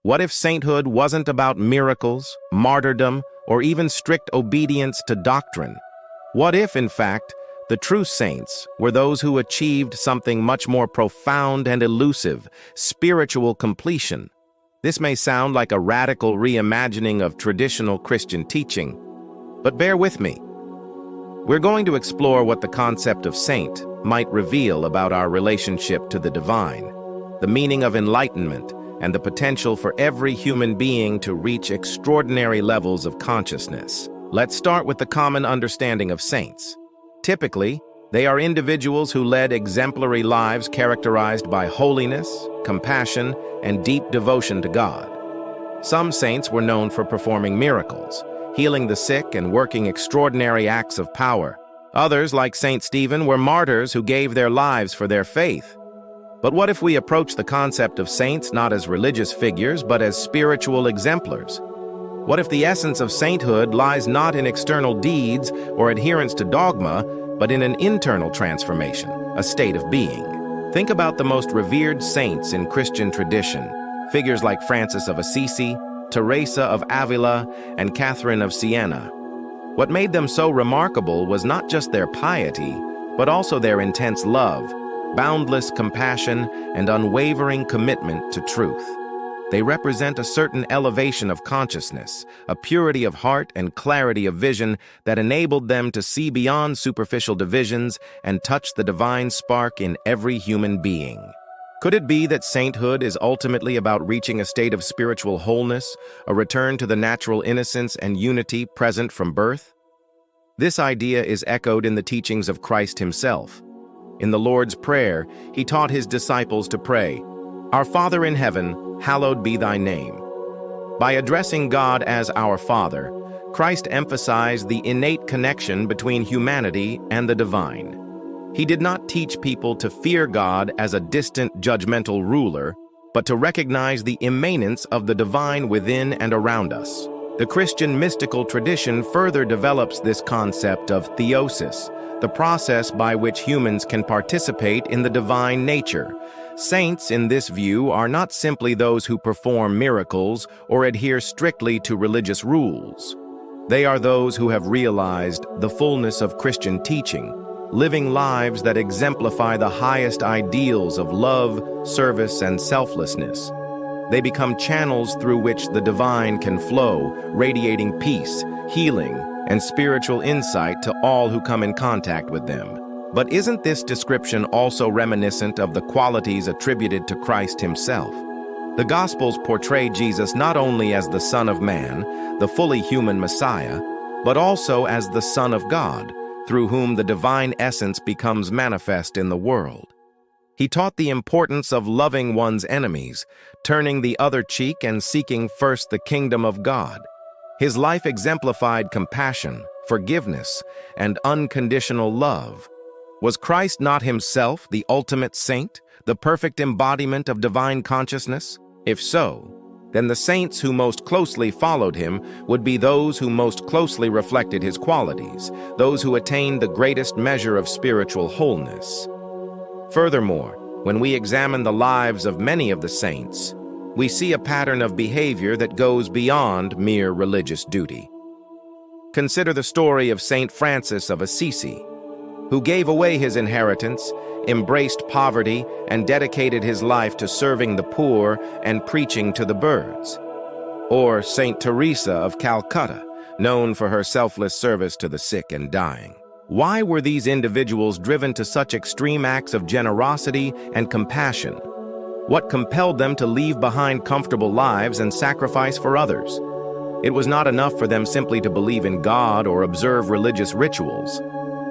What if sainthood wasn't about miracles, martyrdom, or even strict obedience to doctrine? What if, in fact, the true saints were those who achieved something much more profound and elusive, spiritual completion? This may sound like a radical reimagining of traditional Christian teaching, but bear with me. We're going to explore what the concept of saint might reveal about our relationship to the divine, the meaning of enlightenment, and the potential for every human being to reach extraordinary levels of consciousness. Let's start with the common understanding of saints. Typically, they are individuals who led exemplary lives characterized by holiness, compassion, and deep devotion to God. Some saints were known for performing miracles, healing the sick and working extraordinary acts of power. Others, like Saint Stephen, were martyrs who gave their lives for their faith. But what if we approach the concept of saints not as religious figures, but as spiritual exemplars? What if the essence of sainthood lies not in external deeds or adherence to dogma, but in an internal transformation, a state of being? Think about the most revered saints in Christian tradition, figures like Francis of Assisi, Teresa of Avila, and Catherine of Siena. What made them so remarkable was not just their piety, but also their intense love, boundless compassion, and unwavering commitment to truth. They represent a certain elevation of consciousness, a purity of heart and clarity of vision that enabled them to see beyond superficial divisions and touch the divine spark in every human being. Could it be that sainthood is ultimately about reaching a state of spiritual wholeness, a return to the natural innocence and unity present from birth? This idea is echoed in the teachings of Christ himself. In the Lord's Prayer, he taught his disciples to pray, "Our Father in heaven, hallowed be thy name." By addressing God as our Father, Christ emphasized the innate connection between humanity and the divine. He did not teach people to fear God as a distant, judgmental ruler, but to recognize the immanence of the divine within and around us. The Christian mystical tradition further develops this concept of theosis, the process by which humans can participate in the divine nature. Saints, in this view, are not simply those who perform miracles or adhere strictly to religious rules. They are those who have realized the fullness of Christian teaching, living lives that exemplify the highest ideals of love, service, and selflessness. They become channels through which the divine can flow, radiating peace, healing, and spiritual insight to all who come in contact with them. But isn't this description also reminiscent of the qualities attributed to Christ himself? The Gospels portray Jesus not only as the Son of Man, the fully human Messiah, but also as the Son of God, through whom the divine essence becomes manifest in the world. He taught the importance of loving one's enemies, turning the other cheek and seeking first the kingdom of God. His life exemplified compassion, forgiveness, and unconditional love. Was Christ not himself the ultimate saint, the perfect embodiment of divine consciousness? If so, then the saints who most closely followed him would be those who most closely reflected his qualities, those who attained the greatest measure of spiritual wholeness. Furthermore, when we examine the lives of many of the saints, we see a pattern of behavior that goes beyond mere religious duty. Consider the story of Saint Francis of Assisi, who gave away his inheritance, embraced poverty, and dedicated his life to serving the poor and preaching to the birds. Or Saint Teresa of Calcutta, known for her selfless service to the sick and dying. Why were these individuals driven to such extreme acts of generosity and compassion? What compelled them to leave behind comfortable lives and sacrifice for others? It was not enough for them simply to believe in God or observe religious rituals.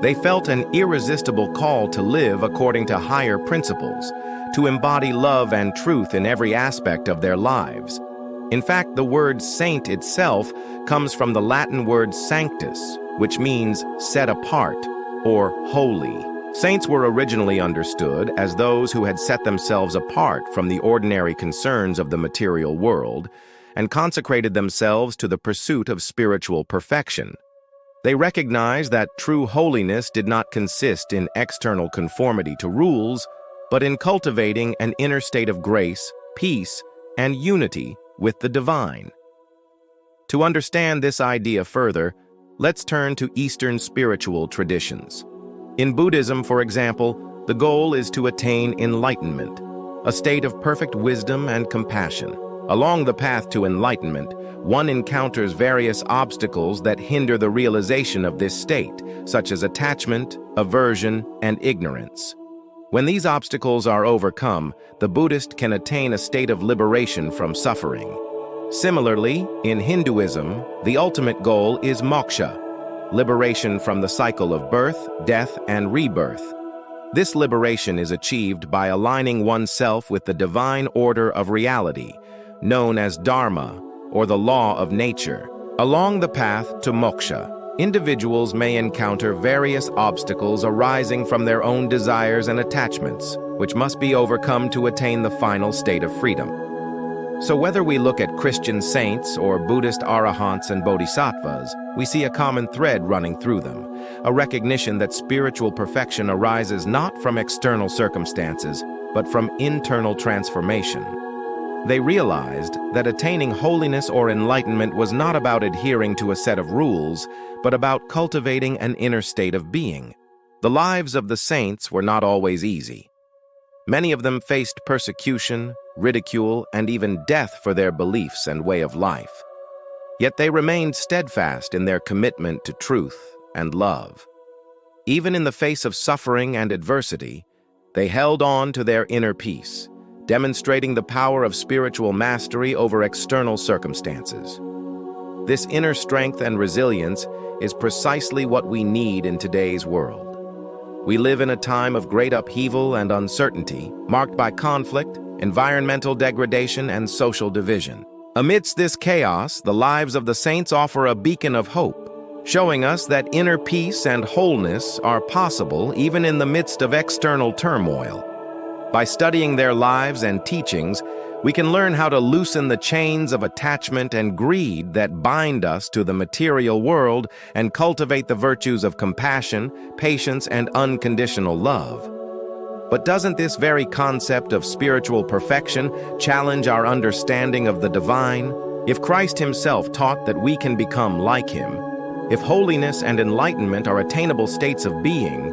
They felt an irresistible call to live according to higher principles, to embody love and truth in every aspect of their lives. In fact, the word saint itself comes from the Latin word sanctus, which means set apart or holy. Saints were originally understood as those who had set themselves apart from the ordinary concerns of the material world and consecrated themselves to the pursuit of spiritual perfection. They recognized that true holiness did not consist in external conformity to rules, but in cultivating an inner state of grace, peace, and unity with the divine. To understand this idea further, let's turn to Eastern spiritual traditions. In Buddhism, for example, the goal is to attain enlightenment, a state of perfect wisdom and compassion. Along the path to enlightenment, one encounters various obstacles that hinder the realization of this state, such as attachment, aversion, and ignorance. When these obstacles are overcome, the Buddhist can attain a state of liberation from suffering. Similarly, in Hinduism, the ultimate goal is moksha, liberation from the cycle of birth, death, and rebirth. This liberation is achieved by aligning oneself with the divine order of reality, known as Dharma, or the law of nature. Along the path to moksha, individuals may encounter various obstacles arising from their own desires and attachments, which must be overcome to attain the final state of freedom. So whether we look at Christian saints or Buddhist arahants and bodhisattvas, we see a common thread running through them, a recognition that spiritual perfection arises not from external circumstances, but from internal transformation. They realized that attaining holiness or enlightenment was not about adhering to a set of rules, but about cultivating an inner state of being. The lives of the saints were not always easy. Many of them faced persecution, ridicule, and even death for their beliefs and way of life. Yet they remained steadfast in their commitment to truth and love. Even in the face of suffering and adversity, they held on to their inner peace, demonstrating the power of spiritual mastery over external circumstances. This inner strength and resilience is precisely what we need in today's world. We live in a time of great upheaval and uncertainty, marked by conflict, environmental degradation, and social division. Amidst this chaos, the lives of the saints offer a beacon of hope, showing us that inner peace and wholeness are possible even in the midst of external turmoil. By studying their lives and teachings, we can learn how to loosen the chains of attachment and greed that bind us to the material world and cultivate the virtues of compassion, patience, and unconditional love. But doesn't this very concept of spiritual perfection challenge our understanding of the divine? If Christ himself taught that we can become like him, if holiness and enlightenment are attainable states of being,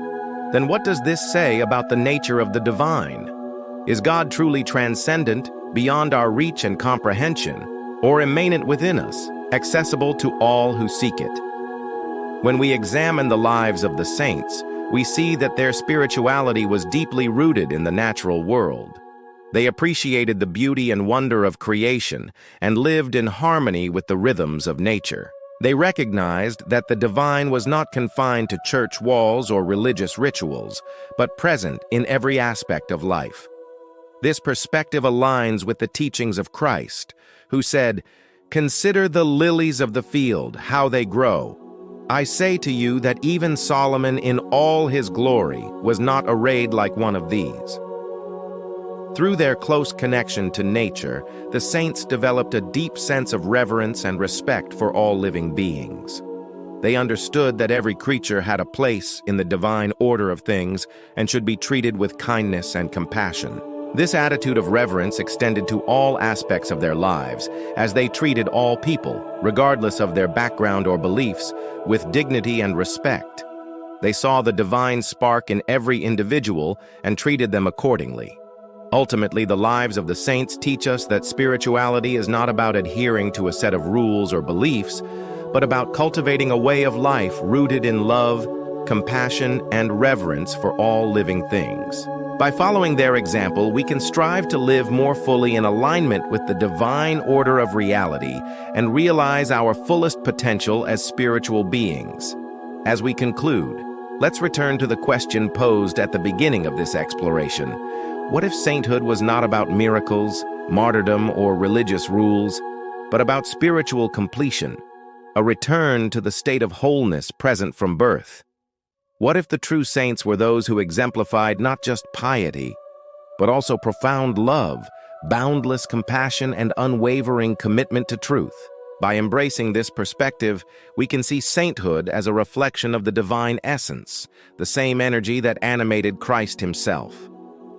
then what does this say about the nature of the divine? Is God truly transcendent, beyond our reach and comprehension, or immanent within us, accessible to all who seek it? When we examine the lives of the saints, we see that their spirituality was deeply rooted in the natural world. They appreciated the beauty and wonder of creation and lived in harmony with the rhythms of nature. They recognized that the divine was not confined to church walls or religious rituals, but present in every aspect of life. This perspective aligns with the teachings of Christ, who said, "Consider the lilies of the field, how they grow. I say to you that even Solomon in all his glory was not arrayed like one of these." Through their close connection to nature, the saints developed a deep sense of reverence and respect for all living beings. They understood that every creature had a place in the divine order of things and should be treated with kindness and compassion. This attitude of reverence extended to all aspects of their lives, as they treated all people, regardless of their background or beliefs, with dignity and respect. They saw the divine spark in every individual and treated them accordingly. Ultimately, the lives of the saints teach us that spirituality is not about adhering to a set of rules or beliefs, but about cultivating a way of life rooted in love, compassion, and reverence for all living things. By following their example, we can strive to live more fully in alignment with the divine order of reality and realize our fullest potential as spiritual beings. As we conclude, let's return to the question posed at the beginning of this exploration. What if sainthood was not about miracles, martyrdom, or religious rules, but about spiritual completion, a return to the state of wholeness present from birth? What if the true saints were those who exemplified not just piety, but also profound love, boundless compassion, and unwavering commitment to truth? By embracing this perspective, we can see sainthood as a reflection of the divine essence, the same energy that animated Christ himself.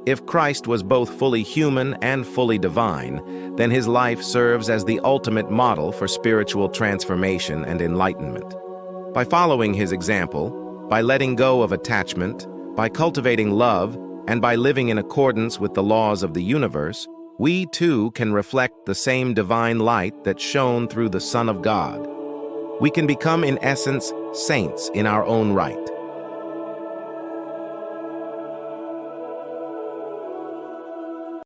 If Christ was both fully human and fully divine, then his life serves as the ultimate model for spiritual transformation and enlightenment. By following his example, by letting go of attachment, by cultivating love, and by living in accordance with the laws of the universe, we too can reflect the same divine light that shone through the Son of God. We can become, in essence, saints in our own right.